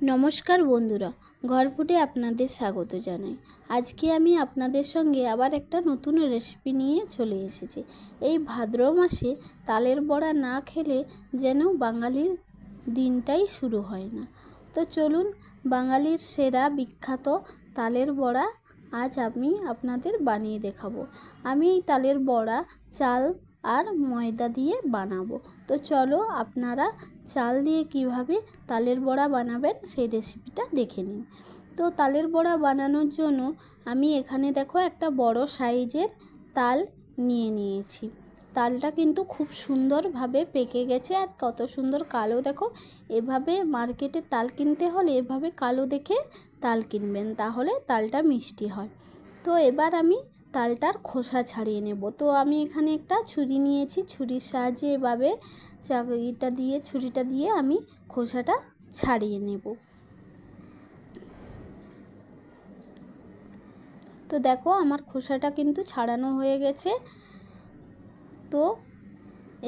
নমস্কার বন্ধুরা, ঘরফুটে আপনাদের স্বাগত জানাই। আজকে আমি আপনাদের সঙ্গে আবার একটা নতুন রেসিপি নিয়ে চলে এসেছি। এই ভাদ্র মাসে তালের বড়া না খেলে যেন বাঙালির দিনটাই শুরু হয় না। তো চলুন, বাঙালির সেরা বিখ্যাত তালের বড়া আজ আমি আপনাদের বানিয়ে দেখাবো। আমি এই তালের বড়া চাল আর ময়দা দিয়ে বানাবো। তো চলো, আপনারা চাল দিয়ে কিভাবে তালের বড়া বানাবেন সেই রেসিপিটা দেখে নিন। তো তালের বড়া বানানোর জন্য আমি এখানে দেখো একটা বড় সাইজের তাল নিয়ে নিয়েছি। তালটা কিন্তু খুব সুন্দরভাবে পেকে গেছে আর কত সুন্দর কালো দেখো। এভাবে মার্কেটে তাল কিনতে হলে এভাবে কালো দেখে তাল কিনবেন, তাহলে তালটা মিষ্টি হয়। তো এবার আমি তালটার খোসা ছাড়িয়ে নেব। তো আমি এখানে একটা ছুরি নিয়েছি, ছুরির সাহায্যে এভাবে ছুরিটা দিয়ে আমি খোসাটা ছাড়িয়ে নেব। তো দেখো, আমার খোসাটা কিন্তু ছাড়ানো হয়ে গেছে। তো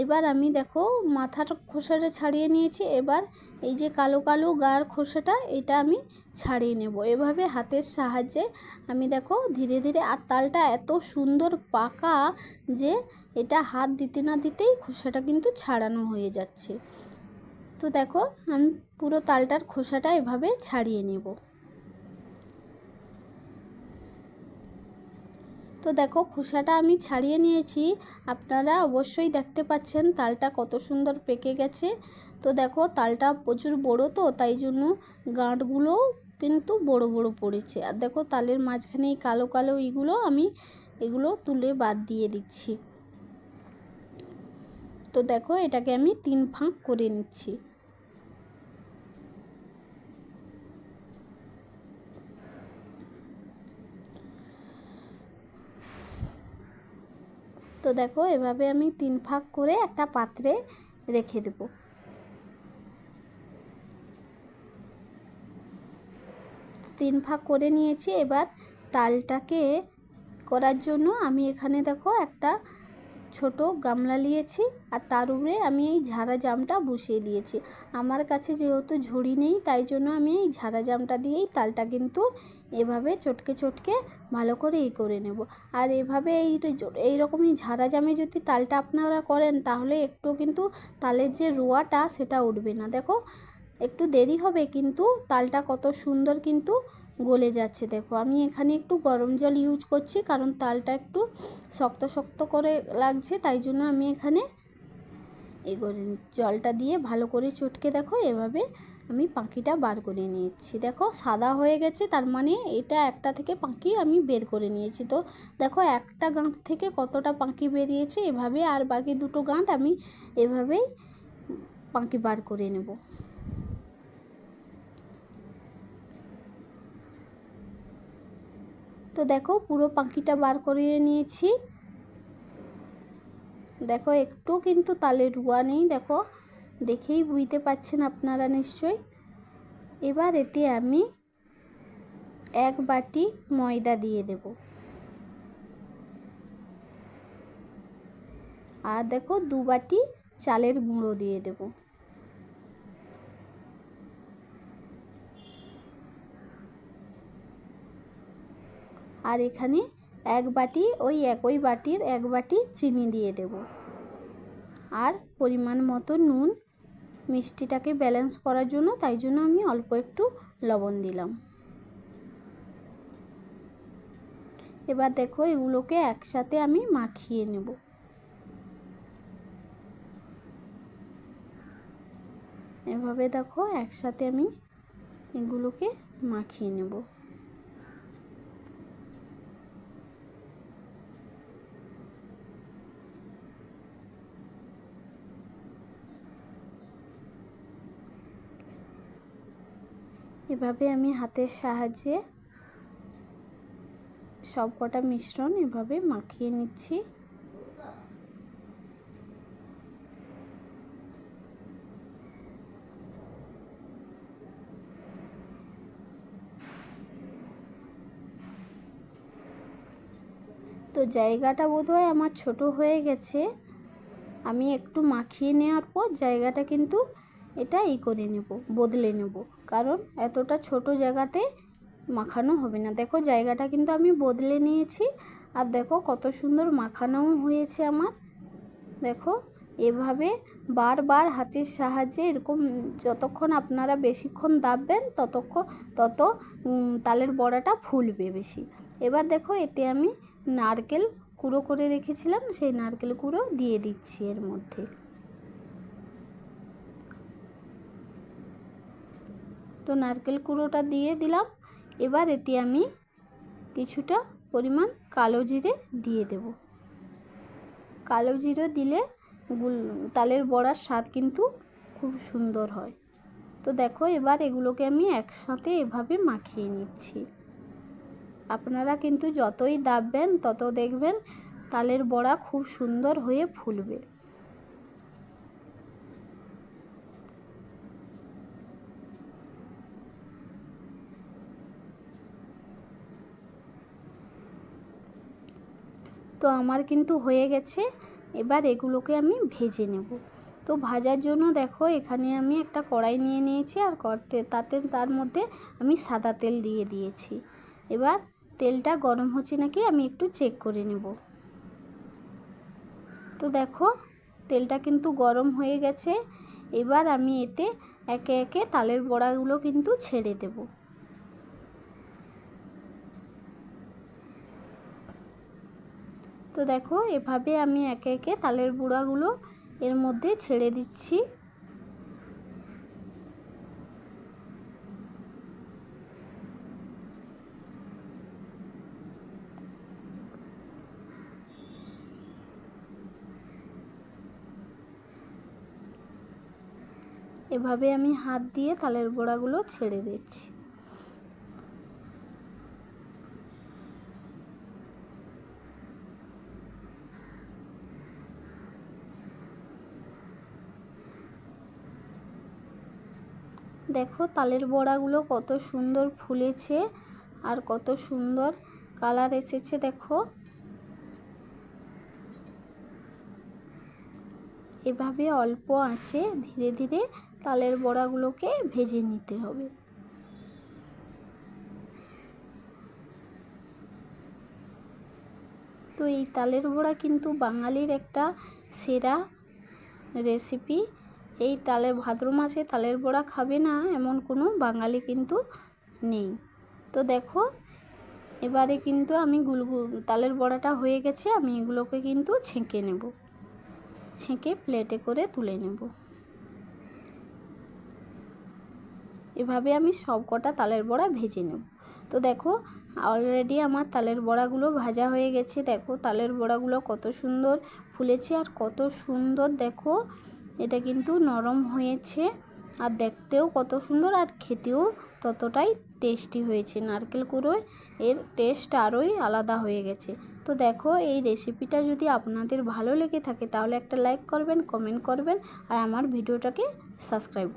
এবার আমি দেখো মাথার খোসাটা ছাড়িয়ে নিয়েছি। এবার এই যে কালো কালো গার খোসাটা, এটা আমি ছাড়িয়ে নেব এভাবে হাতের সাহায্যে। আমি দেখো ধীরে ধীরে, আর তালটা এত সুন্দর পাকা যে এটা হাত দিতে না দিতেই খোসাটা কিন্তু ছাড়ানো হয়ে যাচ্ছে। তো দেখো, আমি পুরো তালটার খোসাটা এভাবে ছাড়িয়ে নেব। তো দেখো, খোসাটা আমি ছাড়িয়ে নিয়েছি। আপনারা অবশ্যই দেখতে পাচ্ছেন তালটা কত সুন্দর পেকে গেছে। তো দেখো, তালটা প্রচুর বড়, তো তাই জন্য গাঁটগুলো কিন্তু বড় বড় পড়েছে। আর দেখো তালের মাঝখানে এই কালো কালো আমি এগুলো তুলে বাদ দিয়ে দিচ্ছি। তো দেখো, এটাকে আমি 3 ভাগ করে নিচ্ছি। তো দেখো, এভাবে আমি 3 ভাগ করে একটা পাত্রে রেখে দেব। 3 ভাগ করে নিয়েছি। এবার তালটাকে করার জন্য আমি এখানে দেখো একটা ছোট গামলা নিয়েছি, আর তার উপরে আমি এই ঝাড়া জামটা বসিয়ে দিয়েছি। আমার কাছে যেহেতু ঝুড়ি নেই, তাই জন্য আমি এই ঝাড়া জামটা দিয়েই তালটা কিন্তু এভাবে চটকে চটকে ভালো করে করে নেব। আর এভাবে এইরকমই ঝাড়া জামে যদি তালটা আপনারা করেন, তাহলে একটু কিন্তু তালের যে রোয়াটা সেটা উঠবে না। দেখো, একটু দেরি হবে কিন্তু তালটা কত সুন্দর কিন্তু গলে যাচ্ছে। দেখো, আমি এখানে একটু গরম জল ইউজ করছি, কারণ তালটা একটু শক্ত শক্ত করে লাগছে, তাই জন্য আমি এখানে জলটা দিয়ে ভালো করে চটকে দেখো এভাবে আমি পাঁকিটা বার করে নিয়েছি। দেখো সাদা হয়ে গেছে, তার মানে এটা একটা থেকে পাঁকি আমি বের করে নিয়েছি। তো দেখো, একটা গাঁট থেকে কতটা পাঁকি বেরিয়েছে এভাবে, আর বাকি দুটো গাঁট আমি এভাবেই পাঁকি বার করে নেব। তো দেখো, পুরো পাখিটা বার করে নিয়েছি। দেখো, একটু কিন্তু তালের রুয়া নেই, দেখো দেখেই বুঝতে পাচ্ছেন আপনারা নিশ্চয়ই। এবার এতে আমি 1 বাটি ময়দা দিয়ে দেব, আর দেখো 2 বাটি চালের গুঁড়ো দিয়ে দেব। আর এখানে 1 বাটি, ওই একই বাটির 1 বাটি চিনি দিয়ে দেব, আর পরিমাণ মতো নুন, মিষ্টিটাকে ব্যালেন্স করার জন্য, তাই জন্য আমি অল্প একটু লবণ দিলাম। এবার দেখো, এগুলোকে একসাথে আমি মাখিয়ে নেব। এভাবে দেখো একসাথে আমি এগুলোকে মাখিয়ে নেব। এভাবে আমি হাতের সাহায্যে সব কটা মিশ্রণ এভাবে মাখিয়ে নিচ্ছি। তো জায়গাটা বোধহয় আমার ছোট হয়ে গেছে। আমি একটু মাখিয়ে নেওয়ার পর জায়গাটা কিন্তু এটা করে নেব, বদলে নেব, কারণ এতটা ছোট জায়গাতে মাখানো হবে না। দেখো জায়গাটা কিন্তু আমি বদলে নিয়েছি, আর দেখো কত সুন্দর মাখানোও হয়েছে আমার। দেখো এভাবে বারবার হাতের সাহায্যে এরকম যতক্ষণ আপনারা বেশিক্ষণ দাববেন তত তালের বড়াটা ফুলবে বেশি। এবার দেখো এতে আমি নারকেল কুড়ো করে রেখেছিলাম, সেই নারকেল কুড়ো দিয়ে দিচ্ছি এর মধ্যে। তো নারকেল কুড়োটা দিয়ে দিলাম। এবার এতে আমি কিছুটা পরিমাণ কালো জিরে দিয়ে দেব। কালো জিরে দিলে তালের বড়ার স্বাদ কিন্তু খুব সুন্দর হয়। তো দেখো এবার এগুলোকে আমি একসাথে এভাবে মাখিয়ে নিচ্ছি। আপনারা কিন্তু যতই দাববেন তত দেখবেন তালের বড়া খুব সুন্দর হয়ে ফুলবে। তো আমার কিন্তু হয়ে গেছে। এবার এগুলোকে আমি ভেজে নেব। তো ভাজার জন্য দেখো এখানে আমি একটা কড়াই নিয়ে নিয়েছি, আর তার মধ্যে আমি সাদা তেল দিয়ে দিয়েছি। এবার তেলটা গরম হচ্ছে নাকি আমি একটু চেক করে নেব। তো দেখো তেলটা কিন্তু গরম হয়ে গেছে। এবার আমি এতে একে একে তালের বড়াগুলো কিন্তু ছেড়ে দেব। তো দেখো এভাবে আমি একে একে তালের বড়াগুলো এর মধ্যে ছেড়ে দিচ্ছি। এভাবে আমি হাত দিয়ে তালের বড়াগুলো ছেড়ে দিচ্ছি। দেখো তালের বড়াগুলো কত সুন্দর ফুলেছে আর কত সুন্দর কালার এসেছে। দেখো এভাবে অল্প আঁচে ধীরে ধীরে তালের বড়াগুলোকে ভেজে নিতে হবে। তো এই তালের বড়া কিন্তু বাঙালির একটা সেরা রেসিপি। এই ভাদ্র মাসে তালের বড়া খাবে না এমন কোনো বাঙালি কিন্তু নেই। তো দেখো এবারে কিন্তু আমি তালের বড়াটা হয়ে গেছে, আমি এগুলোকে কিন্তু ছেঁকে নেব, ছেঁকে প্লেটে করে তুলে নেব। এভাবে আমি সব কটা তালের বড়া ভেজে নেব। তো দেখো অলরেডি আমার তালের বড়াগুলো ভাজা হয়ে গেছে। দেখো তালের বড়াগুলো কত সুন্দর ফুলেছে আর কত সুন্দর দেখো এটা কিন্তু নরম হয়েছে, আর দেখতেও কত সুন্দর আর খেতেও ততটাই টেস্টি হয়েছে। নারকেল কুড়োয় এর টেস্ট আরোই আলাদা হয়ে গেছে। তো দেখো এই রেসিপিটা যদি আপনাদের ভালো লেগে থাকে তাহলে একটা লাইক করবেন, কমেন্ট করবেন আর আমার ভিডিওটাকে সাবস্ক্রাইব